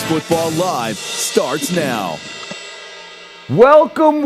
Football Live starts now. Welcome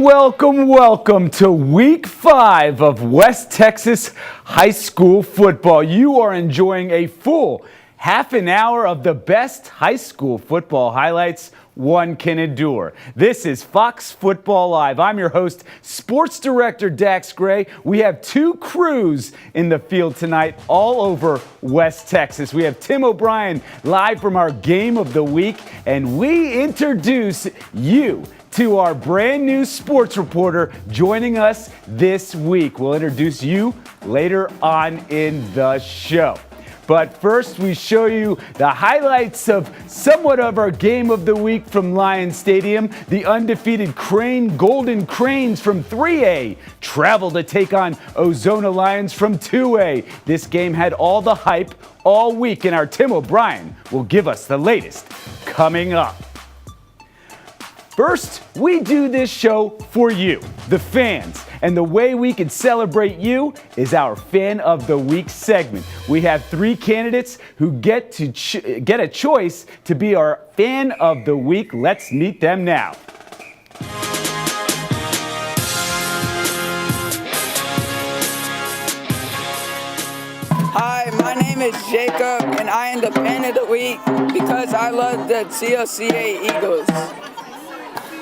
to Week 5 of West Texas High School football. You are enjoying a full half an hour of the best high school football highlights one can endure. This is Fox Football Live. I'm your host, Sports Director Dax Gray. We have two crews in the field tonight all over West Texas. We have Tim O'Brien live from our Game of the Week, and we introduce you to our brand new sports reporter joining us this week. We'll introduce you later on in the show. But first, we show you the highlights of somewhat of our Game of the Week from Lions Stadium. The undefeated Golden Cranes from 3A travel to take on Ozona Lions from 2A. This game had all the hype all week, and our Tim O'Brien will give us the latest coming up. First, we do this show for you, the fans. And the way we can celebrate you is our Fan of the Week segment. We have three candidates who get a choice to be our Fan of the Week. Let's meet them now. Hi, my name is Jacob, and I am the Fan of the Week because I love the CLCA Eagles.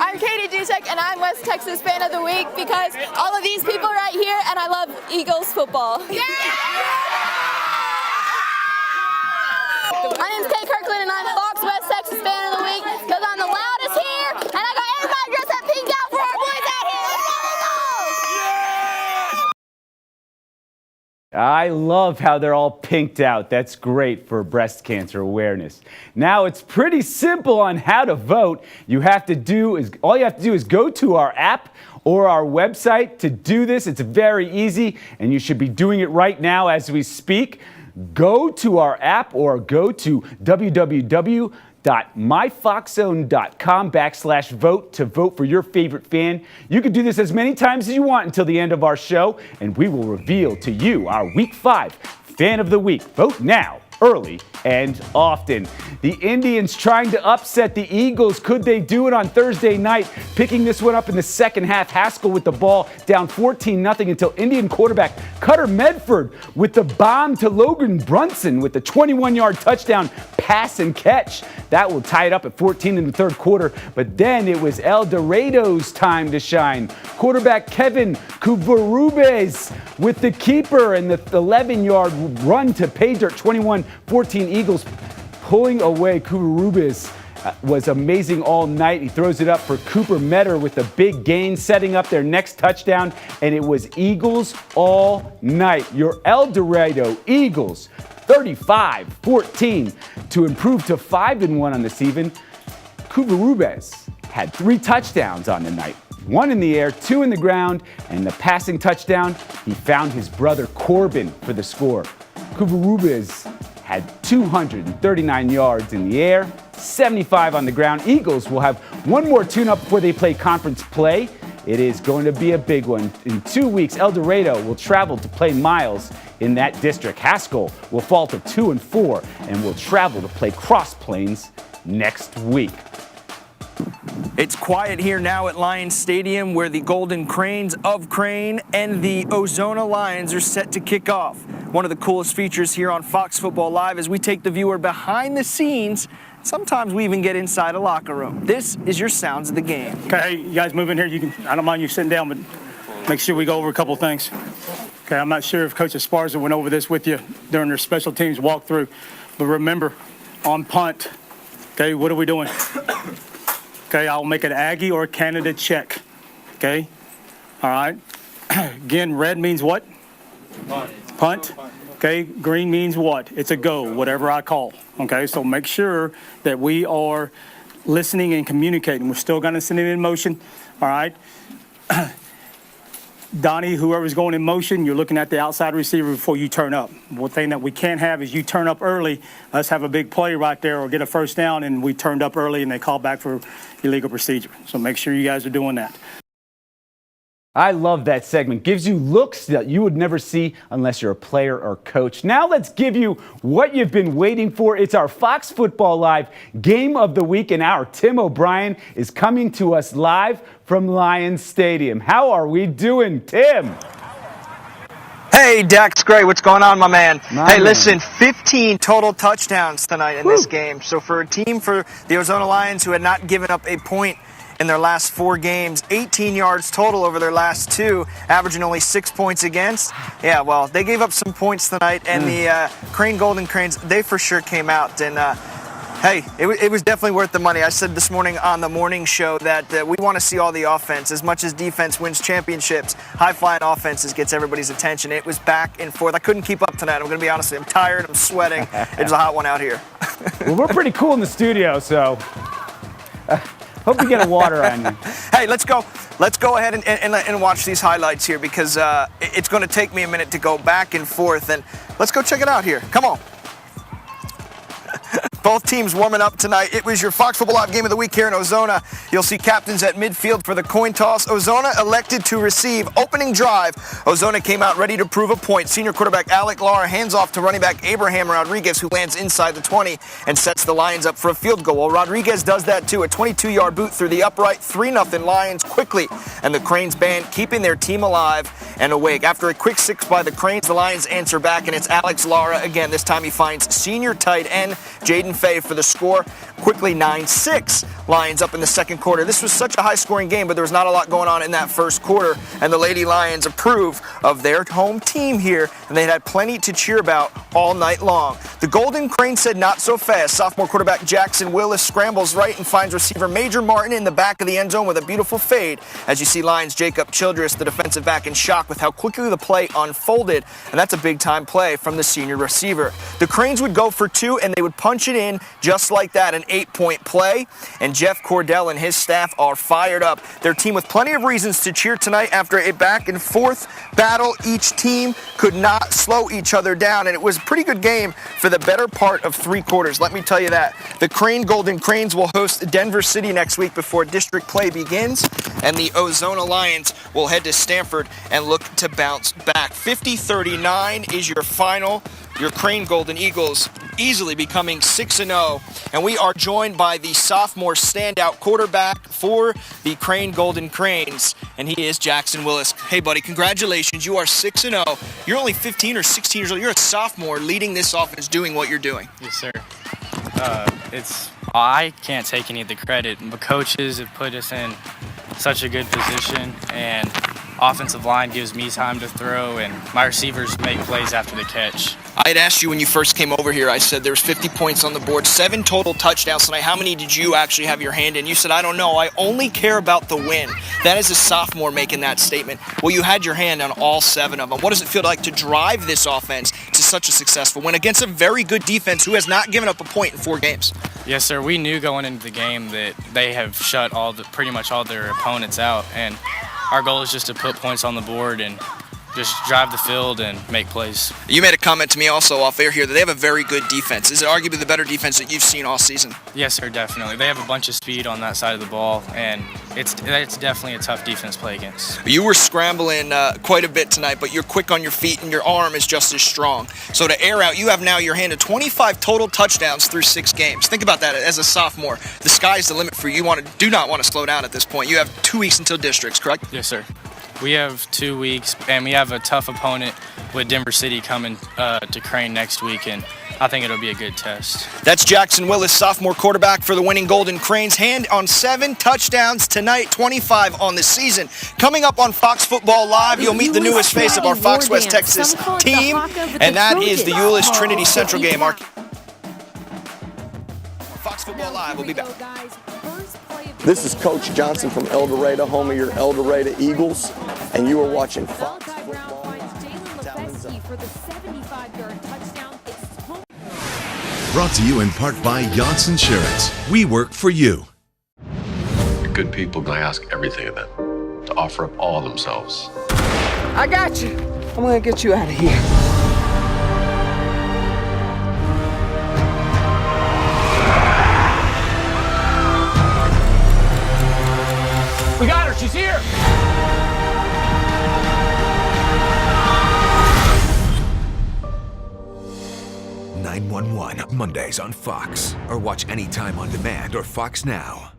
I'm Katie Dusek, and I'm West Texas Fan of the Week because all of these people right here, and I love Eagles football. Yeah! My name's Kay Kirkland, and I'm Fox West Texas Fan of the Week because I'm the loudest here, and I got everybody dressed up pink out for our boys out here. Let's go, Eagles! I love how they're all pinked out. That's great for breast cancer awareness. Now, it's pretty simple on how to vote. All you have to do is go to our app or our website to do this. It's very easy, and you should be doing it right now as we speak. Go to our app or go to www.myfoxzone.com/vote to vote for your favorite fan. You can do this as many times as you want until the end of our show, and we will reveal to you our Week 5 Fan of the Week. Vote now, early and often. The Indians trying to upset the Eagles. Could they do it on Thursday night? Picking this one up in the second half. Haskell with the ball down 14-0 until Indian quarterback Cutter Medford with the bomb to Logan Brunson with the 21-yard touchdown pass and catch. That will tie it up at 14 in the third quarter. But then it was El Dorado's time to shine. Quarterback Kevin Covarrubias with the keeper and the 11-yard run to pay dirt. 21-14 Eagles pulling away. Covarrubias was amazing all night. He throws it up for Cooper Metter with a big gain, setting up their next touchdown, and it was Eagles all night. Your El Dorado Eagles, 35-14 to improve to 5-1 on the season. Covarrubias had 3 touchdowns on the night. 1 in the air, 2 in the ground, and the passing touchdown, he found his brother Corbin for the score. Covarrubias had 239 yards in the air, 75 on the ground. Eagles will have one more tune-up before they play conference play. It is going to be a big one. In 2 weeks, El Dorado will travel to play Miles in that district. Haskell will fall to 2-4 and will travel to play Cross Plains next week. It's quiet here now at Lions Stadium, where the Golden Cranes of Crane and the Ozona Lions are set to kick off. One of the coolest features here on Fox Football Live is we take the viewer behind the scenes. Sometimes we even get inside a locker room. This is your sounds of the game. Okay, you guys move in here. I don't mind you sitting down, but make sure we go over a couple things. Okay, I'm not sure if Coach Esparza went over this with you during their special teams walkthrough, but remember, on punt, okay, what are we doing? Okay, I'll make an Aggie or a Canada check. Okay, all right. Again, red means what? Punt. Okay, green means what? It's a go, whatever I call. Okay, so make sure that we are listening and communicating. We're still going to send it in motion. All right. Donnie, whoever's going in motion, you're looking at the outside receiver before you turn up. One thing that we can't have is you turn up early, us have a big play right there or get a first down, and we turned up early and they call back for illegal procedure. So make sure you guys are doing that. I love that segment. Gives you looks that you would never see unless you're a player or coach. Now let's give you what you've been waiting for. It's our Fox Football Live Game of the Week, and our Tim O'Brien is coming to us live from Lions Stadium. How are we doing, Tim? Hey, Dax Gray, what's going on, my man? Listen, 15 total touchdowns tonight in this game. So for a team for the Ozona Lions who had not given up a point in their last 4 games, 18 yards total over their last 2, averaging only 6 points against. Yeah, well, they gave up some points tonight, and the Golden Cranes, they for sure came out. And hey, it was definitely worth the money. I said this morning on the morning show that we want to see all the offense. As much as defense wins championships, high-flying offenses gets everybody's attention. It was back and forth. I couldn't keep up tonight. I'm going to be honest. I'm tired. I'm sweating. It was a hot one out here. Well, we're pretty cool in the studio, so hope you get a water on you. Hey, let's go ahead and watch these highlights here, because it's going to take me a minute to go back and forth. And let's go check it out here. Come on. Both teams warming up tonight. It was your Fox Football Live Game of the Week here in Ozona. You'll see captains at midfield for the coin toss. Ozona elected to receive. Opening drive, Ozona came out ready to prove a point. Senior quarterback Alec Lara hands off to running back Abraham Rodriguez, who lands inside the 20 and sets the Lions up for a field goal. Well, Rodriguez does that too. A 22-yard boot through the upright. 3-0 Lions quickly. And the Cranes band keeping their team alive and awake. After a quick 6 by the Cranes, the Lions answer back, and it's Alex Lara again. This time he finds senior tight end Jaden Fay for the score. Quickly 9-6 Lions up in the second quarter. This was such a high-scoring game, but there was not a lot going on in that first quarter, and the Lady Lions approve of their home team here, and they had plenty to cheer about all night long. The Golden Crane said not so fast. Sophomore quarterback Jackson Willis scrambles right and finds receiver Major Martin in the back of the end zone with a beautiful fade. As you see Lions Jacob Childress, the defensive back, in shock with how quickly the play unfolded, and that's a big-time play from the senior receiver. The Cranes would go for 2, and they would punch it in just like that, an 8-point play, and Jeff Cordell and his staff are fired up. Their team with plenty of reasons to cheer tonight after a back-and-forth battle. Each team could not slow each other down, and it was a pretty good game for the better part of 3 quarters, let me tell you that. The Golden Cranes will host Denver City next week before district play begins, and the Ozona Lions will head to Stanford and look to bounce back. 50-39 is your final. Your Crane Golden Eagles easily becoming 6-0. And we are joined by the sophomore standout quarterback for the Crane Golden Cranes, and he is Jackson Willis. Hey, buddy, congratulations. You are 6-0. You're only 15 or 16 years old. You're a sophomore leading this offense, doing what you're doing. Yes, sir. I can't take any of the credit. The coaches have put us in such a good position, and offensive line gives me time to throw, and my receivers make plays after the catch. I had asked you when you first came over here, I said there's 50 points on the board, 7 total touchdowns tonight. How many did you actually have your hand in? You said, I don't know. I only care about the win. That is a sophomore making that statement. Well, you had your hand on all 7 of them. What does it feel like to drive this offense to such a successful win against a very good defense who has not given up a point in 4 games? Yes, sir. We knew going into the game that they have shut pretty much all their opponents out, and our goal is just to put points on the board and just drive the field and make plays. You made a comment to me also off air here that they have a very good defense. Is it arguably the better defense that you've seen all season? Yes, sir, definitely. They have a bunch of speed on that side of the ball, and it's definitely a tough defense to play against. You were scrambling quite a bit tonight, but you're quick on your feet and your arm is just as strong. So to air out, you have now your hand of 25 total touchdowns through 6 games. Think about that as a sophomore. The sky's the limit for you. You do not want to slow down at this point. You have 2 weeks until districts, correct? Yes, sir. We have 2 weeks, and we have a tough opponent with Denver City coming to Crane next week, and I think it'll be a good test. That's Jackson Willis, sophomore quarterback for the winning Golden Cranes. Hand on 7 touchdowns tonight, 25 on the season. Coming up on Fox Football Live, you'll meet the newest face of our Fox West Texas team, and that is the Euless Trinity Central game. Fox Football Live, we'll be back. This is Coach Johnson from El Dorado, home of your El Dorado Eagles, and you are watching Fox Football. Brought to you in part by Yachts Insurance. We work for you. Good people gonna ask everything of them to offer up all themselves. I got you. I'm gonna get you out of here. We got her. She's here. 911 Mondays on Fox, or watch anytime on demand or Fox Now.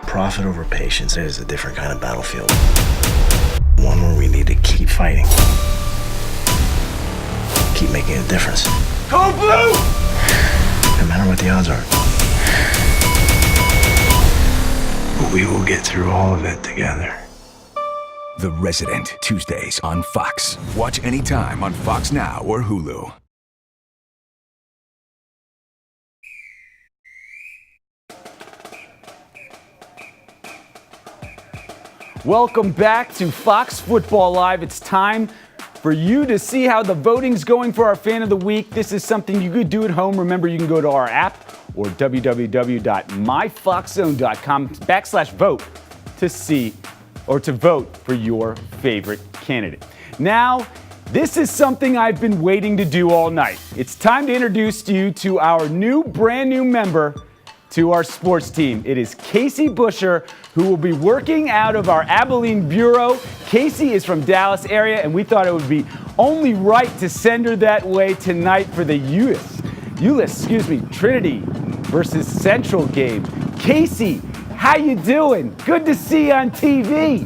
Profit over patience is a different kind of battlefield. One where we need to keep fighting. Keep making a difference. Go blue! No matter what the odds are. But we will get through all of it together. The Resident, Tuesdays on Fox. Watch anytime on Fox Now or Hulu. Welcome back to Fox Football Live. It's time for you to see how the voting's going for our Fan of the Week. This is something you could do at home. Remember, you can go to our app or www.myfoxzone.com/vote to see or to vote for your favorite candidate. Now, this is something I've been waiting to do all night. It's time to introduce you to our brand new member to our sports team. It is Casey Busher, who will be working out of our Abilene Bureau. Casey is from Dallas area, and we thought it would be only right to send her that way tonight for the Trinity versus Central game. Casey, how you doing? Good to see you on TV.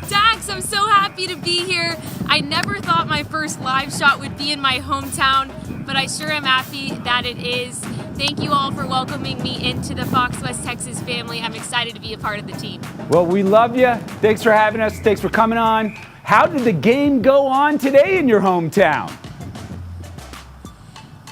Dax, I'm so happy to be here. I never thought my first live shot would be in my hometown, but I sure am happy that it is. Thank you all for welcoming me into the Fox West Texas family. I'm excited to be a part of the team. Well, we love you. Thanks for having us. Thanks for coming on. How did the game go on today in your hometown?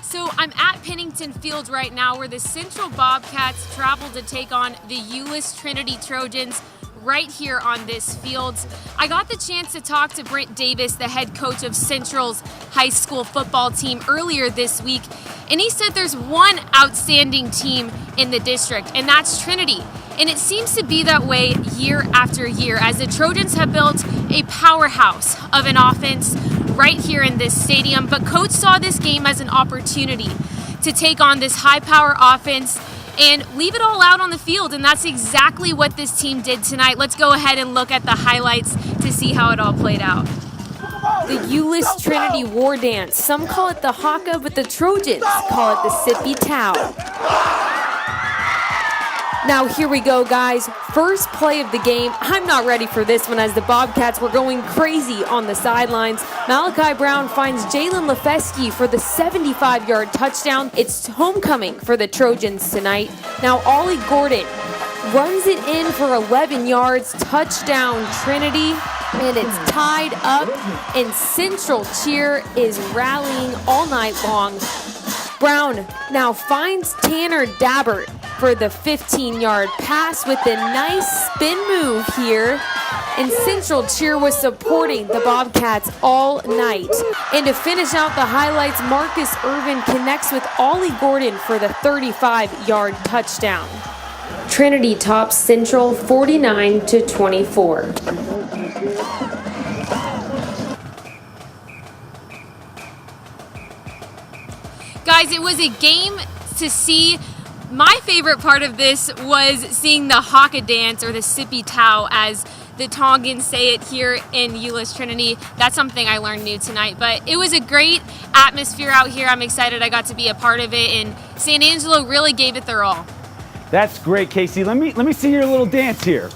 So I'm at Pennington Field right now, where the Central Bobcats travel to take on the Euless Trinity Trojans right here on this field. I got the chance to talk to Brent Davis, the head coach of Central's high school football team, earlier this week, and he said there's one outstanding team in the district, and that's Trinity. And it seems to be that way year after year, as the Trojans have built a powerhouse of an offense right here in this stadium. But coach saw this game as an opportunity to take on this high-power offense and leave it all out on the field, and that's exactly what this team did tonight. Let's go ahead and look at the highlights to see how it all played out. The Euless Trinity War Dance. Some call it the Haka, but the Trojans call it the Sippy Tau. Now here we go, guys. First play of the game. I'm not ready for this one, as the Bobcats were going crazy on the sidelines. Malachi Brown finds Jalen Lefesky for the 75-yard touchdown. It's homecoming for the Trojans tonight. Now Ollie Gordon runs it in for 11 yards. Touchdown Trinity. And it's tied up, and Central Cheer is rallying all night long. Brown now finds Tanner Dabbert for the 15-yard pass with a nice spin move here. And Central Cheer was supporting the Bobcats all night. And to finish out the highlights, Marcus Irvin connects with Ollie Gordon for the 35-yard touchdown. Trinity tops Central 49-24. Guys, it was a game to see. My favorite part of this was seeing the Haka dance, or the Sippy Tau, as the Tongans say it here in Euless Trinity. That's something I learned new tonight. But it was a great atmosphere out here. I'm excited I got to be a part of it, and San Angelo really gave it their all. That's great, Casey. Let me see your little dance here.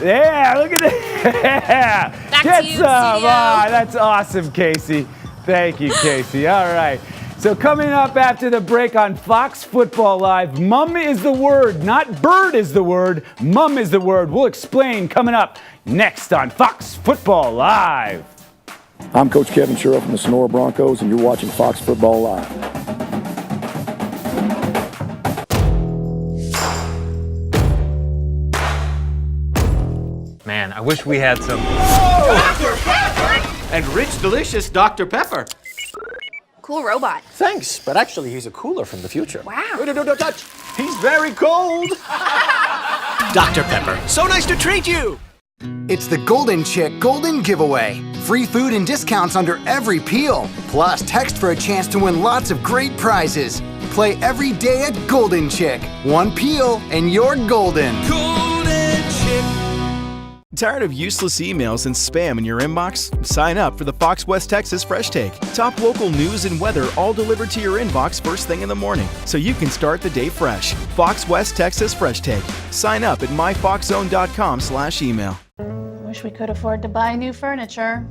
Yeah, look at that. Back Get to you, some. studio. Ah, that's awesome, Casey. Thank you, Casey. All right. So coming up after the break on Fox Football Live, mum is the word, not bird is the word. Mum is the word. We'll explain coming up next on Fox Football Live. I'm Coach Kevin Sherrill from the Sonora Broncos, and you're watching Fox Football Live. Man, I wish we had some. Dr. Pepper! And rich, delicious Dr. Pepper. Cool robot. Thanks, but actually he's a cooler from the future. Wow. Don't touch. He's very cold. Dr. Pepper, so nice to treat you. It's the Golden Chick Golden Giveaway. Free food and discounts under every peel. Plus, text for a chance to win lots of great prizes. Play every day at Golden Chick. One peel and you're golden. Golden Tired of useless emails and spam in your inbox? Sign up for the Fox West Texas Fresh Take. Top local news and weather all delivered to your inbox first thing in the morning, so you can start the day fresh. Fox West Texas Fresh Take. Sign up at myfoxzone.com/email. Wish we could afford to buy new furniture.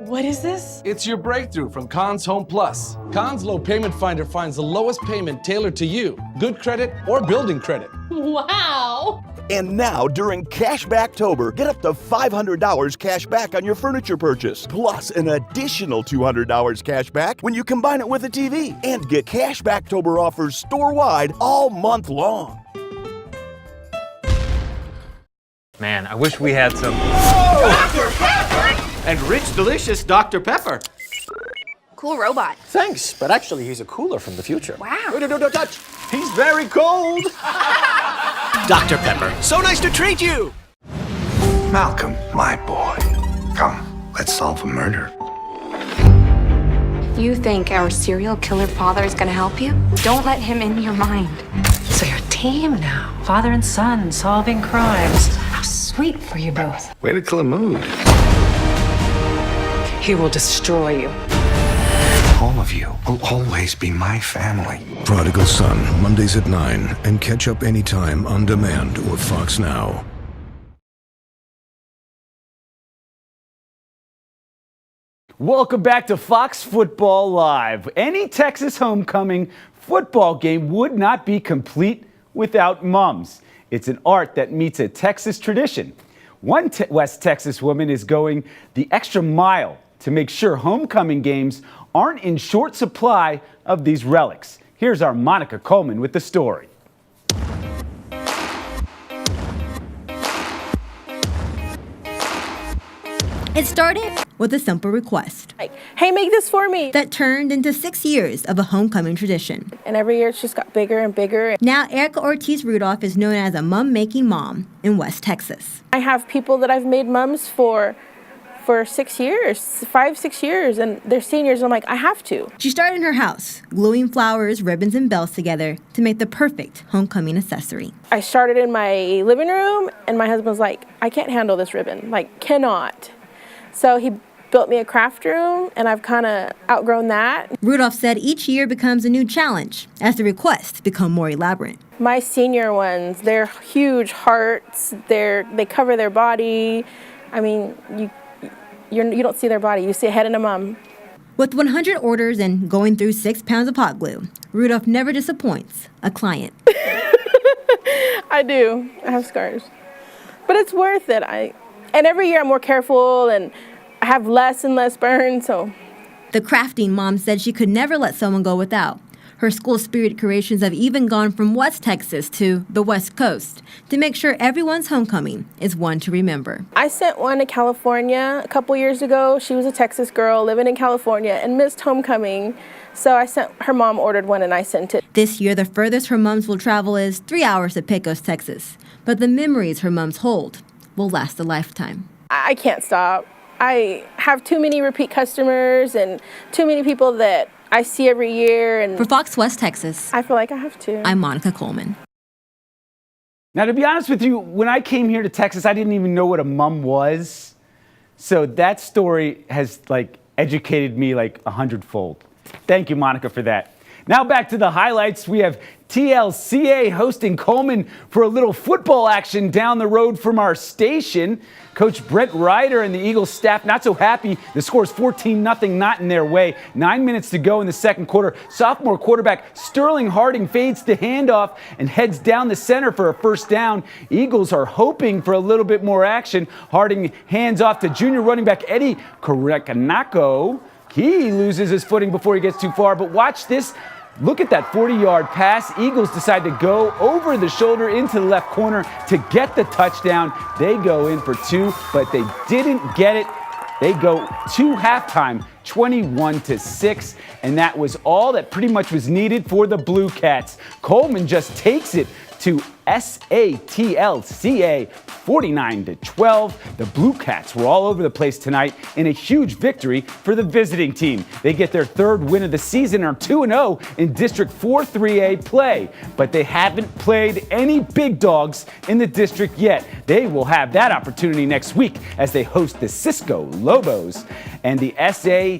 What is this? It's your breakthrough from Conn's Home Plus. Conn's Low Payment Finder finds the lowest payment tailored to you, good credit or building credit. Wow! And now, during Cashbacktober, get up to $500 cash back on your furniture purchase, plus an additional $200 cash back when you combine it with a TV. And get Cashbacktober offers store-wide all month long. Man, I wish we had some. Dr. Pepper! And rich, delicious Dr. Pepper. Cool robot. Thanks, but actually he's a cooler from the future. Wow. Don't touch. He's very cold. Dr. Pepper, so nice to treat you. Malcolm, my boy. Come, let's solve a murder. You think our serial killer father is gonna help you? Don't let him in your mind. So you're a team now. Father and son solving crimes. How sweet for you both. Way to kill a mood. He will destroy you. All of you will always be my family. Prodigal Son, Mondays at 9, and catch up anytime on demand or Fox Now. Welcome back to Fox Football Live. Any Texas homecoming football game would not be complete without mums. It's an art that meets a Texas tradition. One West Texas woman is going the extra mile to make sure homecoming games aren't in short supply of these relics. Here's our Monica Coleman with the story. It started with a simple request. Like, hey, make this for me. That turned into 6 years of a homecoming tradition. And every year it's just got bigger and bigger. Now, Erica Ortiz Rudolph is known as a mum-making mom in West Texas. I have people that I've made mums for 6 years, 5-6 years, and they're seniors. I'm like, I have to. She started in her house, gluing flowers, ribbons, and bells together to make the perfect homecoming accessory. I started in my living room, and my husband's like, I can't handle this ribbon, like, cannot. So he built me a craft room, and I've kind of outgrown that. Rudolph said each year becomes a new challenge as the requests become more elaborate. My senior ones, they're huge hearts. They cover their body. I mean, you don't see their body. You see a head and a mum. With 100 orders and going through 6 pounds of hot glue, Rudolph never disappoints a client. I do. I have scars. But it's worth it. And every year I'm more careful and I have less and less burns, so. The crafting mom said she could never let someone go without. Her school spirit creations have even gone from West Texas to the West Coast to make sure everyone's homecoming is one to remember. I sent one to California a couple years ago. She was a Texas girl living in California and missed homecoming. So her mom ordered one and I sent it. This year, the furthest her mums will travel is 3 hours to Pecos, Texas. But the memories her mums hold will last a lifetime. I can't stop. I have too many repeat customers and too many people that I see every year. And for Fox West Texas, I feel like I have to. I'm Monica Coleman. Now, to be honest with you, when I came here to Texas, I didn't even know what a mum was. So that story has educated me 100-fold. Thank you, Monica, for that. Now back to the highlights. We have TLCA hosting Coleman for a little football action down the road from our station. Coach Brett Ryder and the Eagles staff not so happy. The score is 14-0, not in their way. 9 minutes to go in the second quarter. Sophomore quarterback Sterling Harding fades the handoff and heads down the center for a first down. Eagles are hoping for a little bit more action. Harding hands off to junior running back Eddie Korekanako. He loses his footing before he gets too far, but watch this. Look at that 40-yard pass. Eagles decide to go over the shoulder into the left corner to get the touchdown. They go in for 2, but they didn't get it. They go to halftime, 21-6, and that was all that pretty much was needed for the Blue Cats. Coleman just takes it to SATLCA 49-12. The Blue Cats were all over the place tonight in a huge victory for the visiting team. They get their third win of the season and are 2-0 in District 4 3A play, but they haven't played any big dogs in the district yet. They will have that opportunity next week as they host the Cisco Lobos, and the SATLCA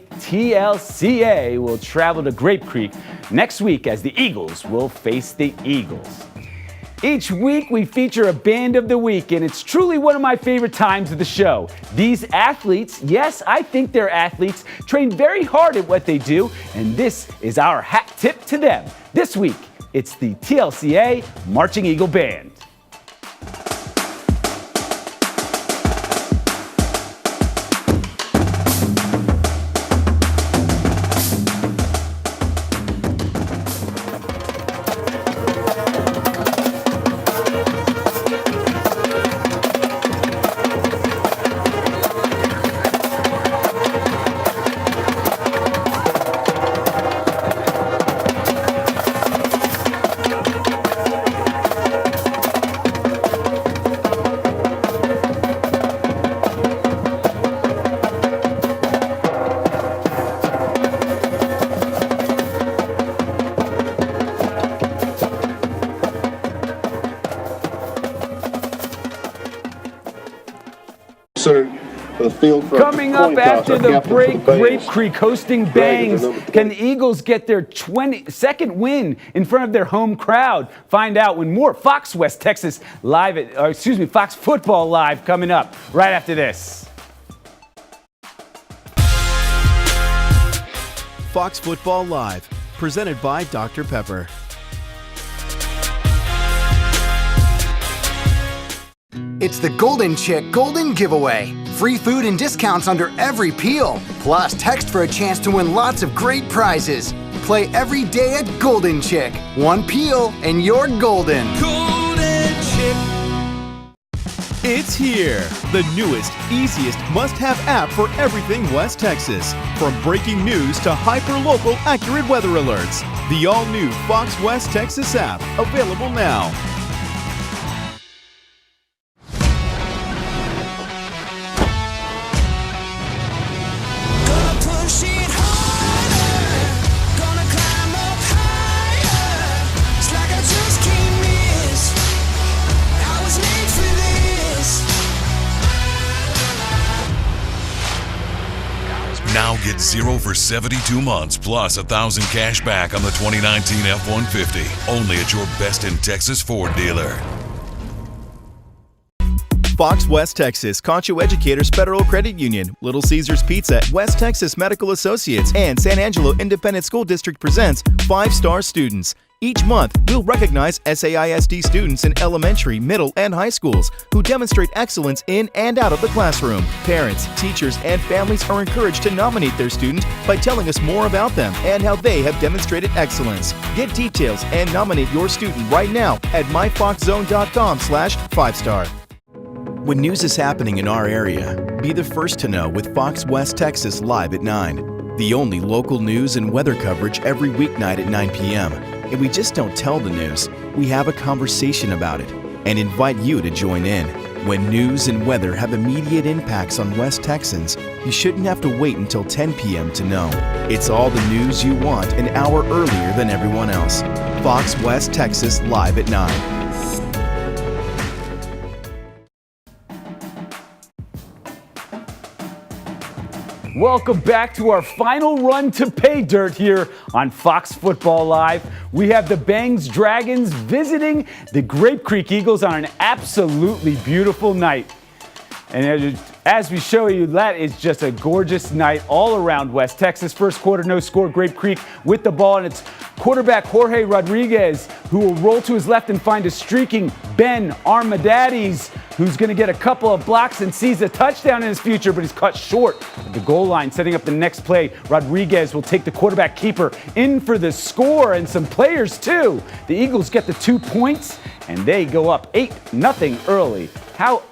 will travel to Grape Creek next week as the Eagles will face the Eagles. Each week we feature a band of the week, and it's truly one of my favorite times of the show. These athletes, yes, I think they're athletes, train very hard at what they do, and this is our hat tip to them. This week, it's the TLCA Marching Eagle Band. Coming up after the break, Grape Creek hosting Bangs. Can the Eagles get their 22nd win in front of their home crowd? Find out when more Fox West Texas Fox Football Live coming up right after this. Fox Football Live, presented by Dr. Pepper. It's the Golden Chick Golden Giveaway. Free food and discounts under every peel. Plus, text for a chance to win lots of great prizes. Play every day at Golden Chick. One peel and you're golden. Golden Chick. It's here. The newest, easiest must-have app for everything West Texas. From breaking news to hyper-local accurate weather alerts. The all-new Fox West Texas app, available now. Now get 0 for 72 months plus $1,000 cash back on the 2019 F-150. Only at your Best in Texas Ford dealer. Fox West Texas, Concho Educators Federal Credit Union, Little Caesars Pizza, West Texas Medical Associates, and San Angelo Independent School District presents 5-Star Students. Each month, we'll recognize SAISD students in elementary, middle, and high schools who demonstrate excellence in and out of the classroom. Parents, teachers, and families are encouraged to nominate their student by telling us more about them and how they have demonstrated excellence. Get details and nominate your student right now at myfoxzone.com/5star. When news is happening in our area, be the first to know with Fox West Texas Live at 9. The only local news and weather coverage every weeknight at 9 p.m. And we just don't tell the news, we have a conversation about it and invite you to join in. When news and weather have immediate impacts on West Texans, you shouldn't have to wait until 10 p.m. to know. It's all the news you want an hour earlier than everyone else. Fox West Texas Live at 9. Welcome back to our final run to pay dirt here on Fox Football Live. We have the Bangs Dragons visiting the Grape Creek Eagles on an absolutely beautiful night. And as we show you, that is just a gorgeous night all around West Texas. First quarter, no score, Grape Creek with the ball, and it's quarterback Jorge Rodriguez who will roll to his left and find a streaking Ben Armadades, who's going to get a couple of blocks and sees a touchdown in his future, but he's cut short at the goal line. Setting up the next play, Rodriguez will take the quarterback keeper in for the score, and some players too. The Eagles get the 2 points, and they go up 8-0 early.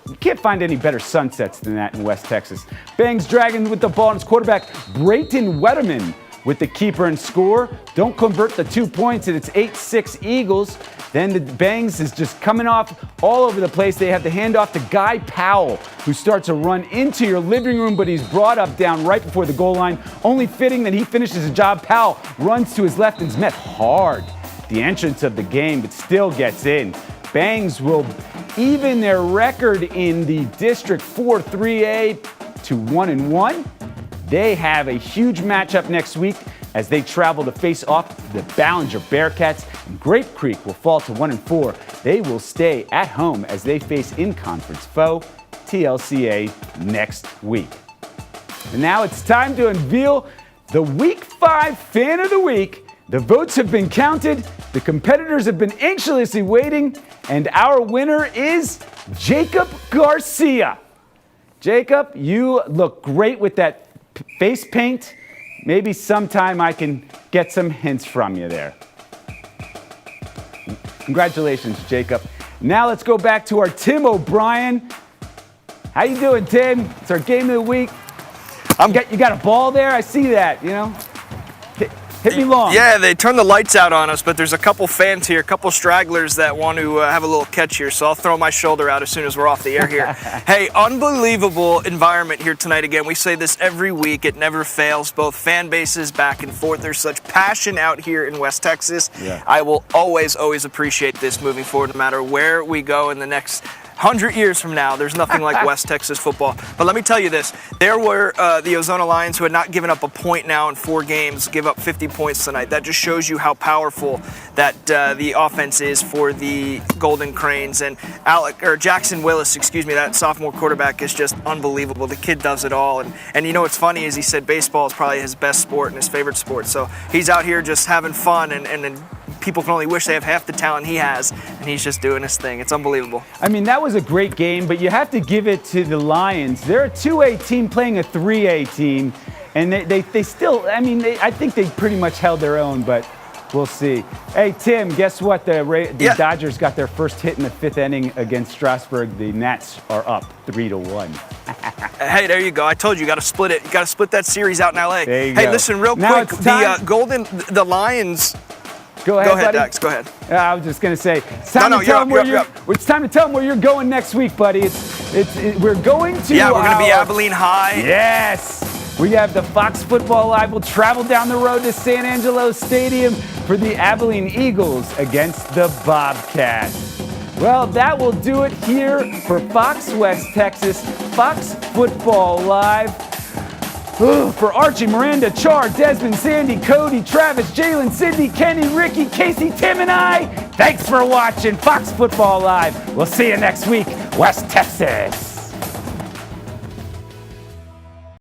You can't find any better sunsets than that in West Texas. Bangs Dragons with the ball, and his quarterback Brayton Wetterman with the keeper and score. Don't convert the 2 points, and it's 8-6 Eagles. Then the Bangs is just coming off all over the place. They have the handoff to Guy Powell, who starts a run into your living room, but he's brought up down right before the goal line. Only fitting that he finishes the job. Powell runs to his left and is met hard. The entrance of the game, but still gets in. Bangs will even their record in the District 4 3A to 1-1. They have a huge matchup next week as they travel to face off the Ballinger Bearcats. And Grape Creek will fall to 1-4. They will stay at home as they face in-conference foe TLCA next week. And now it's time to unveil the Week 5 Fan of the Week. The votes have been counted, the competitors have been anxiously waiting, and our winner is Jacob Garcia. Jacob, you look great with that face paint. Maybe sometime I can get some hints from you there. Congratulations, Jacob. Now let's go back to our Tim O'Brien. How you doing, Tim? It's our game of the week. You got a ball there? I see that, you know. Hit me long. Yeah, they turned the lights out on us, but there's a couple fans here, a couple stragglers that want to have a little catch here, so I'll throw my shoulder out as soon as we're off the air here. Hey, unbelievable environment here tonight again. We say this every week. It never fails. Both fan bases back and forth. There's such passion out here in West Texas. Yeah. I will always appreciate this moving forward, no matter where we go in the next 100 years from now. There's nothing like West Texas football. But let me tell you this. There were the Ozona Lions, who had not given up a point now in 4 games, give up 50 points tonight. That just shows you how powerful that the offense is for the Golden Cranes. And Jackson Willis, that sophomore quarterback is just unbelievable. The kid does it all. And you know what's funny is he said baseball is probably his best sport and his favorite sport. So he's out here just having fun, and people can only wish they have half the talent he has, and he's just doing his thing. It's unbelievable. I mean, that was a great game, but you have to give it to the Lions. They're a 2A team playing a 3A team, and they still, I think they pretty much held their own, but we'll see. Hey, Tim, guess what? The Dodgers got their first hit in the 5th inning against Strasburg. The Nats are up 3-1. Hey, there you go. I told you, you got to split it. You got to split that series out in LA. There you go. Hey, listen, real quick, the Lions. Go ahead, buddy. Dax. Go ahead. I was just going to say, it's time to tell them where you're going next week, buddy. We're going to. Yeah, we're going to be Abilene High. Yes. We have the Fox Football Live. We'll travel down the road to San Angelo Stadium for the Abilene Eagles against the Bobcats. Well, that will do it here for Fox West Texas, Fox Football Live. For Archie, Miranda, Char, Desmond, Sandy, Cody, Travis, Jalen, Sydney, Kenny, Ricky, Casey, Tim, and I, thanks for watching Fox Football Live. We'll see you next week, West Texas.